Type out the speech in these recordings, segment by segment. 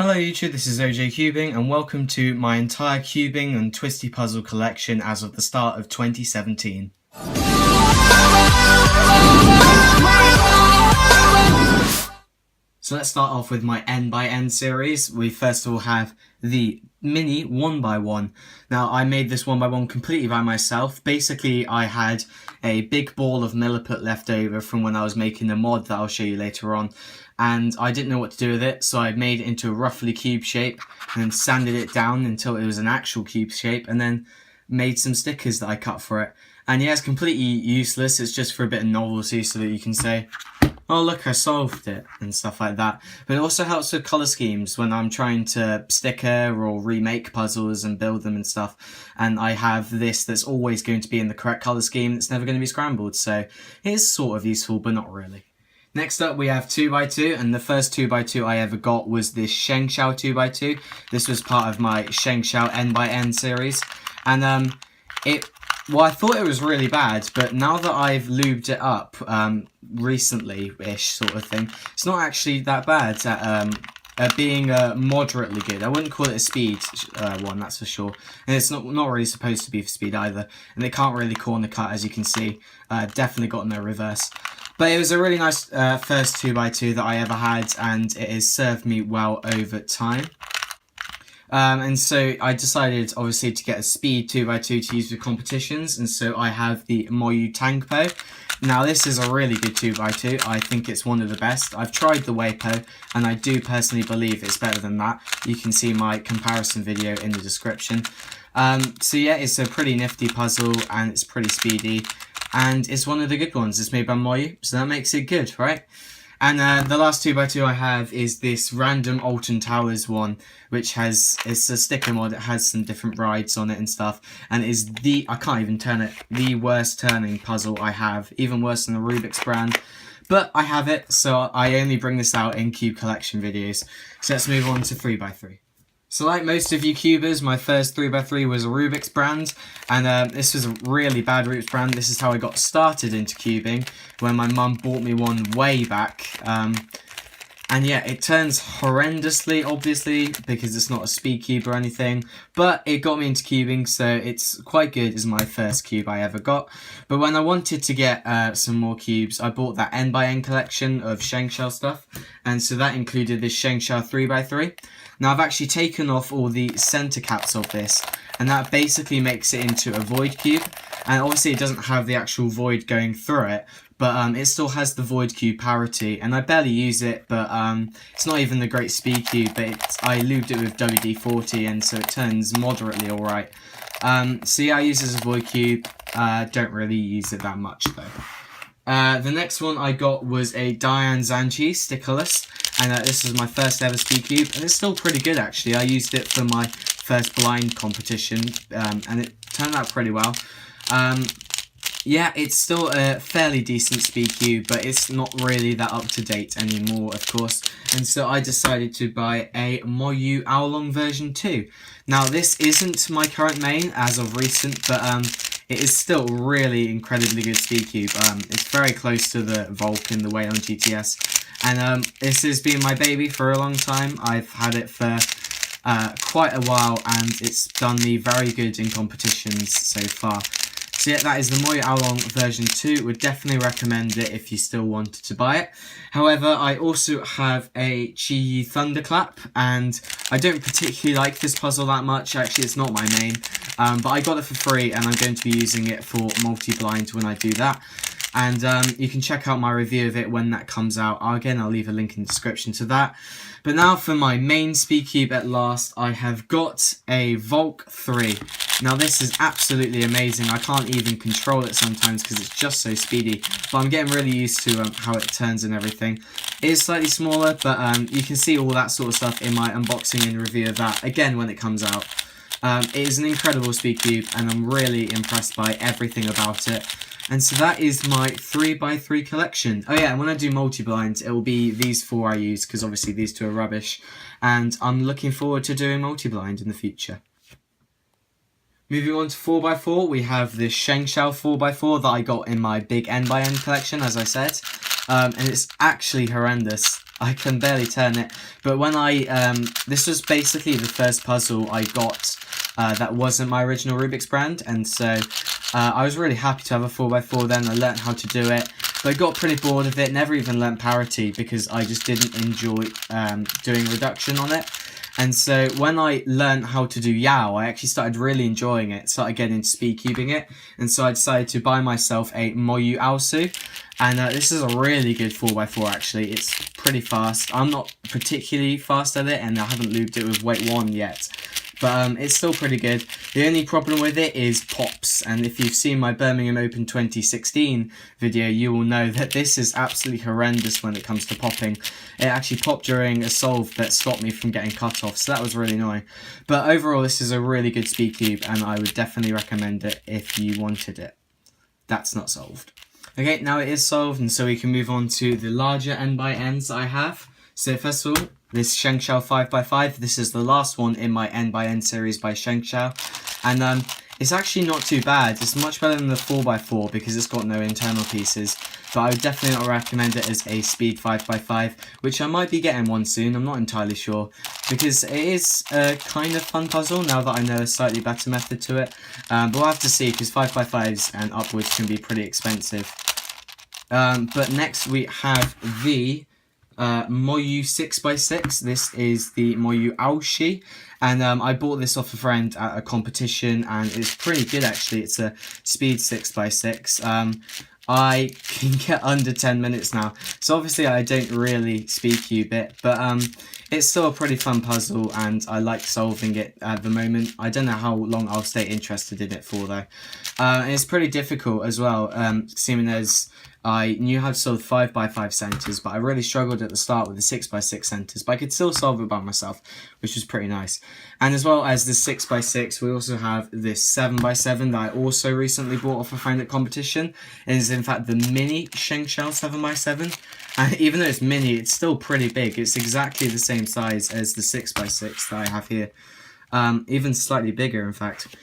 Hello YouTube, this is OJ Cubing and welcome to my entire cubing and twisty puzzle collection as of the start of 2017. So let's start off with my N by N series. We first of all have the mini 1x1. Now I made this 1x1 completely by myself. Basically I had a big ball of milliput left over from when I was making a mod that I'll show you later on. And I didn't know what to do with it, so I made it into a roughly cube shape and then sanded it down until it was an actual cube shape and then made some stickers that I cut for it. And yeah, it's completely useless, it's just for a bit of novelty so that you can say, oh look, I solved it, and stuff like that. But it also helps with colour schemes when I'm trying to sticker or remake puzzles and build them and stuff. And I have this that's always going to be in the correct colour scheme that's never going to be scrambled, so it is sort of useful, but not really. Next up we have 2x2, and the first 2x2 I ever got was this Shengxiao 2x2. This was part of my Shengxiao N by N series, and I thought it was really bad, but now that I've lubed it up recently-ish sort of thing, it's not actually that bad at being moderately good. I wouldn't call it a speed one, that's for sure. And it's not really supposed to be for speed either. And it can't really corner cut, as you can see. Definitely got no reverse. But it was a really nice first 2x2 that I ever had, and it has served me well over time. And so I decided, obviously, to get a speed 2x2 to use for competitions, and so I have the Moyu Tangpo. Now this is a really good 2x2, I think it's one of the best. I've tried the Weipo, and I do personally believe it's better than that. You can see my comparison video in the description. So yeah, it's a pretty nifty puzzle, and it's pretty speedy, and it's one of the good ones. It's made by Moyu, so that makes it good, right? And the last 2x2 I have is this random Alton Towers one, which it's a sticker mod. It has some different rides on it and stuff, and it is I can't even turn it, the worst turning puzzle I have, even worse than the Rubik's brand. But I have it, so I only bring this out in cube collection videos. So let's move on to 3x3. So like most of you cubers, my first 3x3 was a Rubik's brand, and this was a really bad Rubik's brand. This is how I got started into cubing, when my mum bought me one way back. And yeah, it turns horrendously, obviously, because it's not a speed cube or anything, but it got me into cubing, so it's quite good as my first cube I ever got. But when I wanted to get some more cubes, I bought that N by N collection of Shengxiao stuff, and so that included this Shengxiao 3x3. Now I've actually taken off all the center caps of this, and that basically makes it into a void cube, and obviously it doesn't have the actual void going through it, but it still has the void cube parity, and I barely use it, but it's not even the great speed cube, but I lubed it with WD-40, and so it turns moderately alright. So yeah, I use it as a void cube, don't really use it that much though. The next one I got was a Diane Zanchi stickerless, and this is my first ever speed cube, and it's still pretty good actually. I used it for my first blind competition, and it turned out pretty well. Yeah, it's still a fairly decent speed cube, but it's not really that up to date anymore, of course. And so I decided to buy a Moyu Oolong version 2. Now this isn't my current main as of recent, but it is still really incredibly good speed cube. It's very close to the Vulcan, the Wayland GTS. And this has been my baby for a long time. I've had it for quite a while, and it's done me very good in competitions so far. So yeah, that is the Moyu Oolong version 2. Would definitely recommend it if you still wanted to buy it. However, I also have a Chi Thunderclap, and I don't particularly like this puzzle that much. Actually, it's not my main, but I got it for free, and I'm going to be using it for multi-blind when I do that. And you can check out my review of it when that comes out. Again, I'll leave a link in the description to that. But now for my main speed cube at last, I have got a Volk 3. Now this is absolutely amazing. I can't even control it sometimes because it's just so speedy. But I'm getting really used to how it turns and everything. It is slightly smaller, but you can see all that sort of stuff in my unboxing and review of that, again, when it comes out. It is an incredible speed cube, and I'm really impressed by everything about it. And so that is my 3x3 collection. Oh yeah, and when I do multi-blinds, it will be these 4 I use, because obviously these 2 are rubbish. And I'm looking forward to doing multi-blind in the future. Moving on to 4x4, we have the Shengxiao 4x4 that I got in my big N by N collection, as I said. And it's actually horrendous. I can barely turn it. But when this was basically the first puzzle I got that wasn't my original Rubik's brand, and so I was really happy to have a 4x4 then. I learned how to do it, but I got pretty bored of it, never even learnt parity because I just didn't enjoy doing reduction on it. And so when I learned how to do Yao, I actually started really enjoying it, started getting into speed cubing it, and so I decided to buy myself a Moyu Aosu, and this is a really good 4x4 actually. It's pretty fast. I'm not particularly fast at it, and I haven't lubed it with weight 1 yet. But it's still pretty good. The only problem with it is pops, and if you've seen my Birmingham Open 2016 video, you will know that this is absolutely horrendous when it comes to popping. It actually popped during a solve that stopped me from getting cut off, so that was really annoying. But overall, this is a really good speed cube, and I would definitely recommend it if you wanted it. That's not solved. Okay, now it is solved, and so we can move on to the larger N by Ns I have. So first of all, this Shengshao 5x5, this is the last one in my N by N series by Shengshao, and it's actually not too bad. It's much better than the 4x4 because it's got no internal pieces, but I would definitely not recommend it as a speed 5x5, which I might be getting one soon, I'm not entirely sure, because it is a kind of fun puzzle now that I know a slightly better method to it, but we'll have to see because 5x5s and upwards can be pretty expensive. But next we have the Moyu 6x6. This is the Moyu Aoshi, and I bought this off a friend at a competition, and it's pretty good actually. It's a speed 6x6. I can get under 10 minutes now, so obviously I don't really speed cube it, but it's still a pretty fun puzzle, and I like solving it at the moment. I don't know how long I'll stay interested in it for though. And it's pretty difficult as well, seeing as I knew how to solve 5x5 centres, but I really struggled at the start with the 6x6 centres, but I could still solve it by myself, which was pretty nice. And as well as the 6x6, we also have this 7x7 that I also recently bought off a friend at competition. It is in fact the mini Shengshao 7x7, and even though it's mini, it's still pretty big. It's exactly the same size as the 6x6 that I have here, even slightly bigger in fact.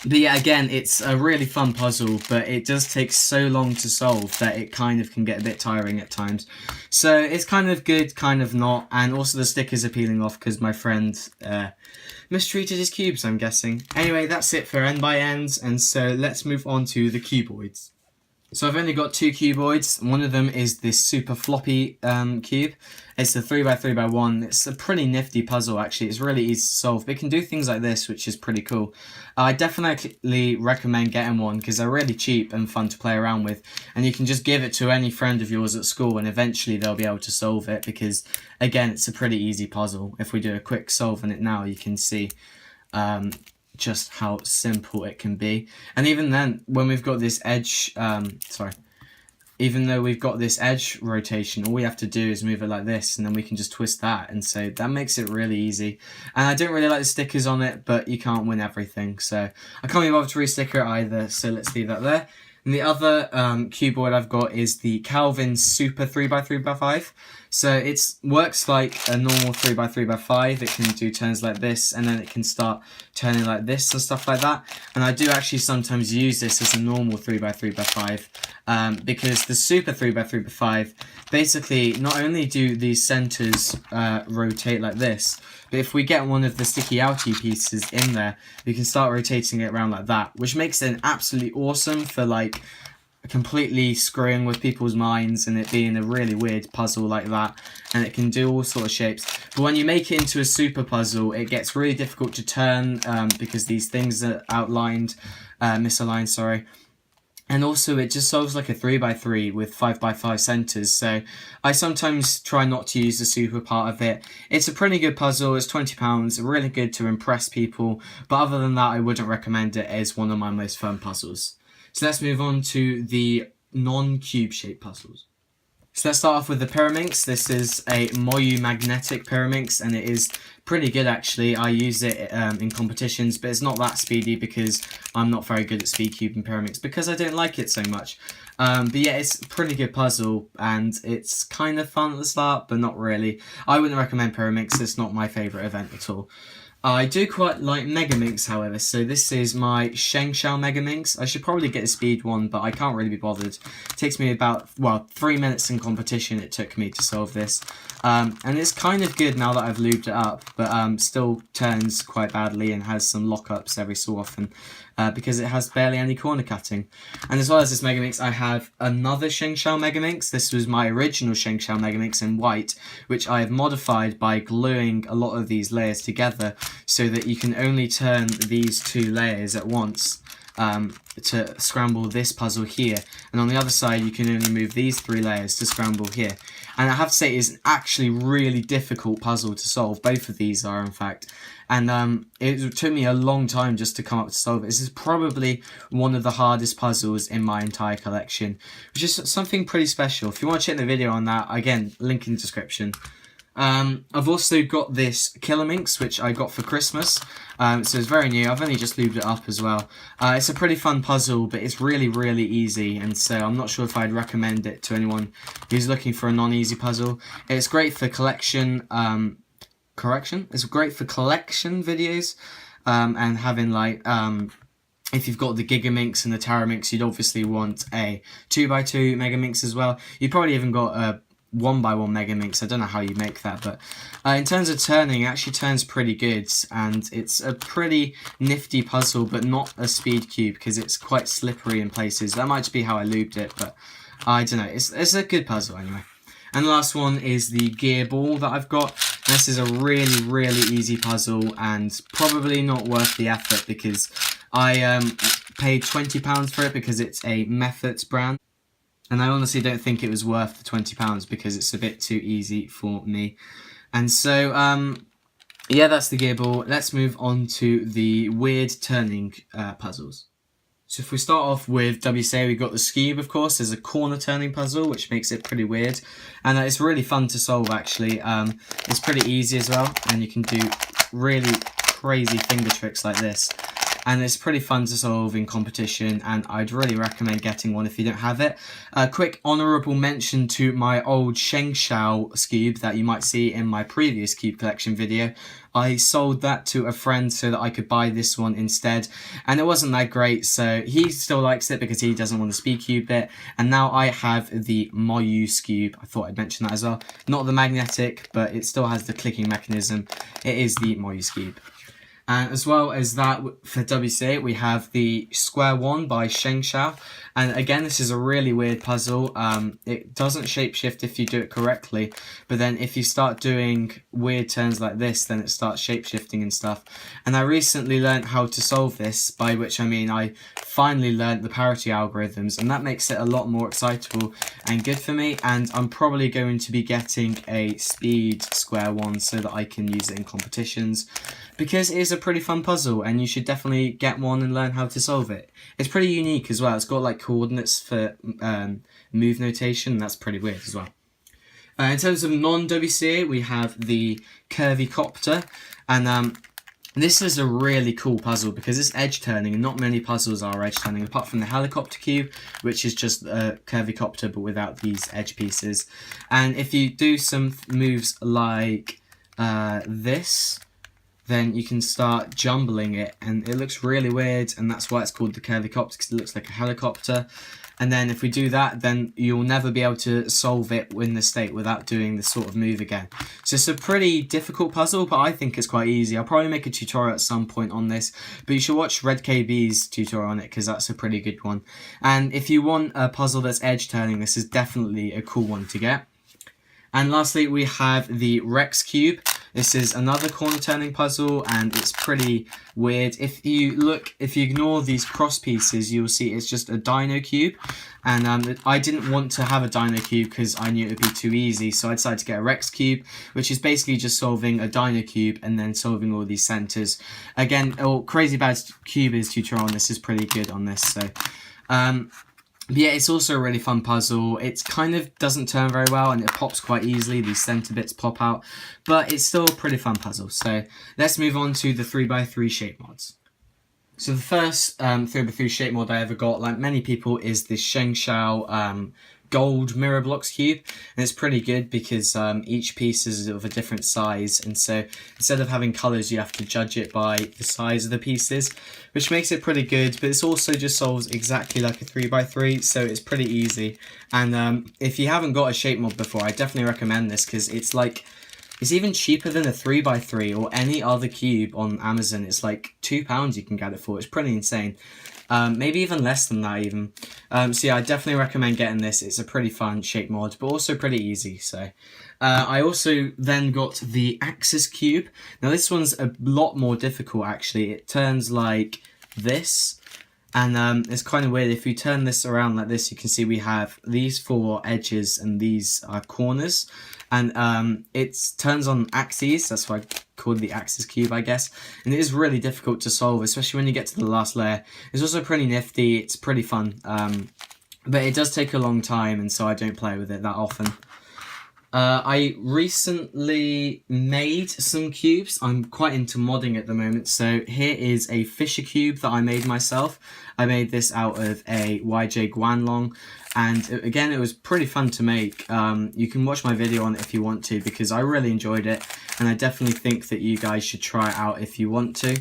But yeah, again, it's a really fun puzzle, but it does take so long to solve that it kind of can get a bit tiring at times. So it's kind of good, kind of not, and also the stickers are peeling off because my friend mistreated his cubes, I'm guessing. Anyway, that's it for N by Ns, and so let's move on to the Cuboids. So I've only got 2 Cuboids. One of them is this super floppy cube. It's a 3x3x1. It's a pretty nifty puzzle actually. It's really easy to solve. It can do things like this, which is pretty cool. I definitely recommend getting one because they're really cheap and fun to play around with. And you can just give it to any friend of yours at school and eventually they'll be able to solve it because, again, it's a pretty easy puzzle. If we do a quick solve on it now, you can see just how simple it can be. And even then, when we've got this edge, even though we've got this edge rotation, all we have to do is move it like this and then we can just twist that, and so that makes it really easy. And I don't really like the stickers on it, but you can't win everything, so I can't be bothered to re-sticker it either, so let's leave that there. And the other cuboid I've got is the Calvin Super 3x3x5. So it works like a normal 3x3x5. It can do turns like this, and then it can start turning like this and stuff like that. And I do actually sometimes use this as a normal 3x3x5 because the Super 3x3x5, basically not only do these centres rotate like this, but if we get one of the sticky outy pieces in there, we can start rotating it around like that, which makes it absolutely awesome for like completely screwing with people's minds and it being a really weird puzzle like that, and it can do all sort of shapes. But when you make it into a super puzzle, it gets really difficult to turn because these things are misaligned, sorry. And also it just solves like a 3x3 with 5x5 centres, so I sometimes try not to use the super part of it. It's a pretty good puzzle, it's £20, really good to impress people, but other than that I wouldn't recommend it as one of my most fun puzzles. So let's move on to the non-cube shaped puzzles. So let's start off with the Pyraminx. This is a Moyu magnetic Pyraminx, and it is pretty good actually. I use it in competitions, but it's not that speedy because I'm not very good at speed cubing Pyraminx because I don't like it so much. But yeah, it's a pretty good puzzle and it's kind of fun at the start, but not really. I wouldn't recommend Pyraminx. It's not my favourite event at all. I do quite like Megaminx, however, so this is my Shengshao Megaminx. I should probably get a speed one, but I can't really be bothered. It takes me about, well, 3 minutes in competition it took me to solve this. And it's kind of good now that I've lubed it up, but still turns quite badly and has some lockups every so often. Because it has barely any corner cutting. And as well as this Megaminx, I have another Shengshao Megaminx. This was my original Shengshao Megaminx in white, which I have modified by gluing a lot of these layers together so that you can only turn these 2 layers at once to scramble this puzzle here. And on the other side, you can only move these 3 layers to scramble here. And I have to say, it's actually really difficult puzzle to solve. Both of these are, in fact. And it took me a long time just to come up to solve it. This is probably one of the hardest puzzles in my entire collection, which is something pretty special. If you want to check the video on that, again, link in the description. I've also got this Killer Minx, which I got for Christmas, so it's very new. I've only just lubed it up as well. It's a pretty fun puzzle, but it's really, really easy, and so I'm not sure if I'd recommend it to anyone who's looking for a non-easy puzzle. It's great for collection, It's great for collection videos, and having like, if you've got the Gigaminx and the Teraminx, you'd obviously want a 2x2 Megaminx as well. You've probably even got a 1x1 Megaminx. I don't know how you make that, but in terms of turning, it actually turns pretty good, and it's a pretty nifty puzzle, but not a speed cube because it's quite slippery in places. That might just be how I lubed it, but I don't know. It's a good puzzle anyway. And the last one is the gear ball that I've got. This is a really, really easy puzzle and probably not worth the effort because I paid £20 for it because it's a Methods brand. And I honestly don't think it was worth the £20 because it's a bit too easy for me. And so, yeah, that's the gear ball. Let's move on to the weird turning puzzles. So if we start off with WCA, we've got the Scube, of course. There's a corner turning puzzle, which makes it pretty weird. And it's really fun to solve, actually. It's pretty easy as well, and you can do really crazy finger tricks like this. And it's pretty fun to solve in competition, and I'd really recommend getting one if you don't have it. A quick honourable mention to my old Shengshao Scube that you might see in my previous Cube collection video. I sold that to a friend so that I could buy this one instead, and it wasn't that great, so he still likes it because he doesn't want the speed cube bit. And now I have the Moyu Scube. I thought I'd mention that as well. Not the magnetic, but it still has the clicking mechanism. It is the Moyu Scube. And as well as that, for WCA, we have the Square One by Shengshao. And again, this is a really weird puzzle. It doesn't shapeshift if you do it correctly, but then if you start doing weird turns like this, then it starts shapeshifting and stuff. And I recently learned how to solve this, by which I mean I finally learned the parity algorithms, and that makes it a lot more excitable and good for me. And I'm probably going to be getting a speed Square One so that I can use it in competitions, because it is a pretty fun puzzle and you should definitely get one and learn how to solve it. It's pretty unique as well. It's got like coordinates for move notation. That's pretty weird as well. In terms of non-WCA, we have the Curvy Copter, and this is a really cool puzzle because it's edge turning, and not many puzzles are edge turning apart from the Helicopter Cube, which is just a Curvy Copter but without these edge pieces. And if you do some moves like this, then you can start jumbling it, and it looks really weird, and that's why it's called the Curvy Copter, because it looks like a helicopter. And then if we do that, then you'll never be able to solve it in the state without doing this sort of move again. So it's a pretty difficult puzzle, but I think it's quite easy. I'll probably make a tutorial at some point on this, but you should watch Red KB's tutorial on it because that's a pretty good one. And if you want a puzzle that's edge turning, this is definitely a cool one to get. And lastly, we have the Rex Cube. This is another corner turning puzzle, and it's pretty weird. If you ignore these cross pieces, you'll see it's just a Dino Cube. And I didn't want to have a Dino Cube because I knew it would be too easy, so I decided to get a Rex Cube, which is basically just solving a Dino Cube and then solving all these centers. Again, Crazy Bad Cube's tutorial on this is pretty good on this. So, but yeah, it's also a really fun puzzle. It kind of doesn't turn very well and it pops quite easily. These center bits pop out, but it's still a pretty fun puzzle. So let's move on to the 3x3 shape mods. So the first 3x3 shape mod I ever got, like many people, is this Shengshao gold mirror blocks cube, and it's pretty good because each piece is of a different size, and so instead of having colours you have to judge it by the size of the pieces, which makes it pretty good. But it's also just solves exactly like a 3x3, so it's pretty easy. And if you haven't got a shape mod before, I definitely recommend this because it's even cheaper than a 3x3 or any other cube on Amazon. It's like £2 you can get it for. It's pretty insane. Maybe even less than that even. So yeah, I definitely recommend getting this. It's a pretty fun shape mod, but also pretty easy. So I also then got the Axis cube. Now this one's a lot more difficult actually. It turns like this. And it's kind of weird. If you turn this around like this, you can see we have these 4 edges and these corners. And it turns on axes, that's why I called it the Axis cube, I guess. And it is really difficult to solve, especially when you get to the last layer. It's also pretty nifty, it's pretty fun. But it does take a long time, and so I don't play with it that often. I recently made some cubes. I'm quite into modding at the moment, so here is a Fisher cube that I made myself. I made this out of a YJ Guanlong, and again, it was pretty fun to make. You can watch my video on it if you want to, because I really enjoyed it, and I definitely think that you guys should try it out if you want to.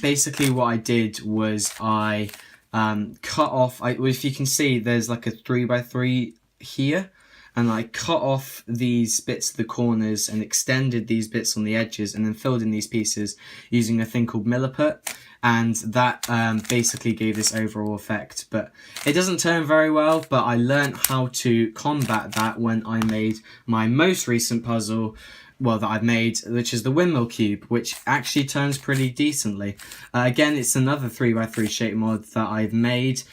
Basically what I did was I cut off, if you can see, there's like a 3x3 here. And I cut off these bits of the corners and extended these bits on the edges and then filled in these pieces using a thing called milliput. And that basically gave this overall effect. But it doesn't turn very well, but I learned how to combat that when I made my most recent puzzle, well, that I've made, which is the windmill cube, which actually turns pretty decently. Again, it's another 3x3 shape mod that I've made.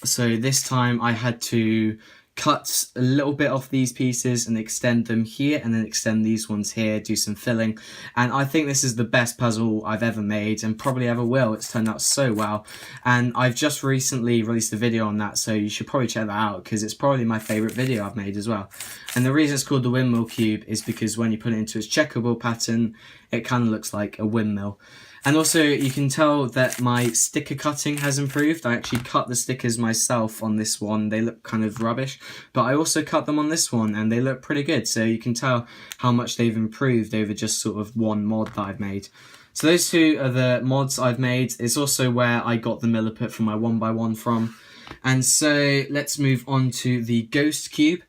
So this time I had to cut a little bit off these pieces and extend them here, and then extend these ones here, do some filling. And I think this is the best puzzle I've ever made, and probably ever will. It's turned out so well, and I've just recently released a video on that, so you should probably check that out, because it's probably my favourite video I've made as well. And the reason it's called the windmill cube is because when you put it into its checkerboard pattern, it kind of looks like a windmill. And also, you can tell that my sticker cutting has improved. I actually cut the stickers myself on this one. They look kind of rubbish, but I also cut them on this one, and they look pretty good. So you can tell how much they've improved over just sort of one mod that I've made. So those two are the mods I've made. It's also where I got the milliput for my 1x1 from. And so let's move on to the Ghost Cube,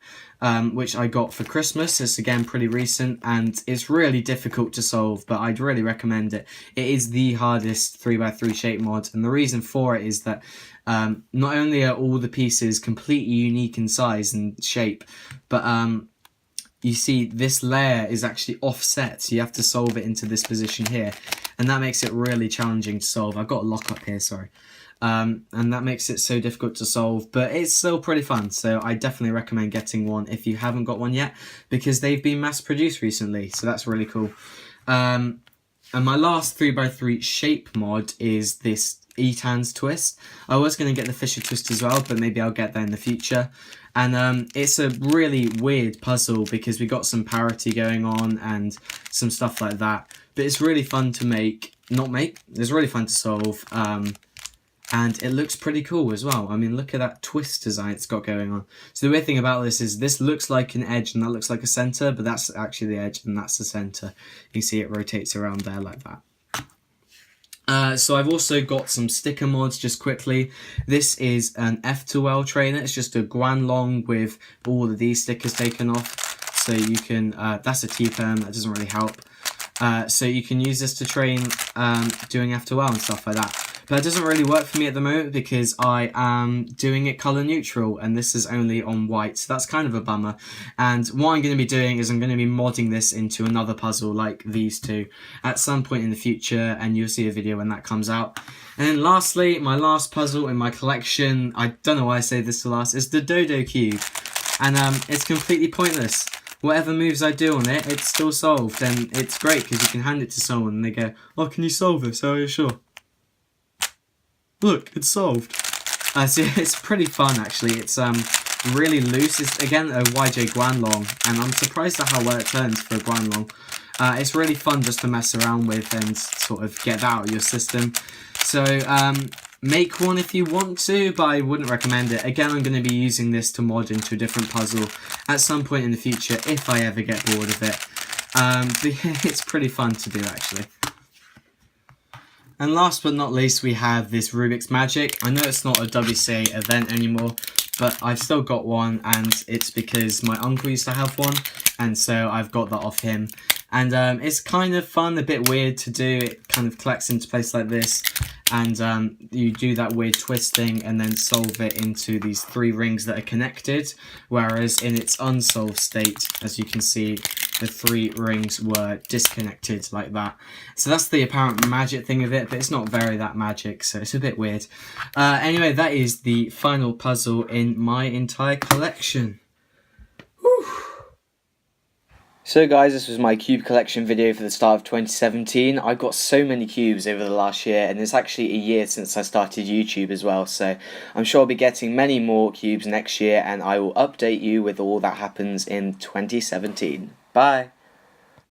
which I got for Christmas. It's again pretty recent, and it's really difficult to solve, but I'd really recommend it. It is the hardest 3x3 shape mod, and the reason for it is that not only are all the pieces completely unique in size and shape, but you see this layer is actually offset, so you have to solve it into this position here, and that makes it really challenging to solve. I've got a lock up here, sorry. And that makes it so difficult to solve, but it's still pretty fun, so I definitely recommend getting one if you haven't got one yet, because they've been mass produced recently, so that's really cool. And my last 3x3 shape mod is this Etan's twist. I was going to get the Fisher twist as well, but maybe I'll get that in the future. And it's a really weird puzzle because we got some parity going on and some stuff like that, but it's really fun to it's really fun to solve. And it looks pretty cool as well. I mean, look at that twist design it's got going on. So the weird thing about this is this looks like an edge and that looks like a center, but that's actually the edge and that's the center. You can see it rotates around there like that. So I've also got some sticker mods just quickly. This is an F2L trainer. It's just a Guanlong with all of these stickers taken off. So you can, that's a T-perm, that doesn't really help. So you can use this to train doing F2L and stuff like that. But it doesn't really work for me at the moment because I am doing it colour neutral and this is only on white, so that's kind of a bummer. And what I'm going to be doing is I'm going to be modding this into another puzzle like these two at some point in the future, and you'll see a video when that comes out. And then lastly, my last puzzle in my collection, I don't know why I say this to last, is the Dodo Cube. And it's completely pointless. Whatever moves I do on it, it's still solved, and it's great because you can hand it to someone and they go, "Oh, can you solve this?" "Oh, yeah, sure." Look, it's solved. So it's pretty fun actually. It's really loose. It's again a YJ Guanlong, and I'm surprised at how well it turns for a Guanlong. It's really fun just to mess around with and sort of get that out of your system. So make one if you want to, but I wouldn't recommend it. Again, I'm going to be using this to mod into a different puzzle at some point in the future if I ever get bored of it. But yeah, it's pretty fun to do actually. And last but not least, we have this Rubik's Magic. I know it's not a WCA event anymore, but I've still got one, and it's because my uncle used to have one, and so I've got that off him. And it's kind of fun, a bit weird to do. It kind of collects into place like this, and you do that weird twisting and then solve it into these 3 rings that are connected, whereas in its unsolved state, as you can see, the 3 rings were disconnected like that. So that's the apparent magic thing of it, but it's not very that magic, so it's a bit weird. Anyway, that is the final puzzle in my entire collection. Whew. So guys, this was my cube collection video for the start of 2017. I've got so many cubes over the last year, and it's actually a year since I started YouTube as well, so I'm sure I'll be getting many more cubes next year, and I will update you with all that happens in 2017. Bye!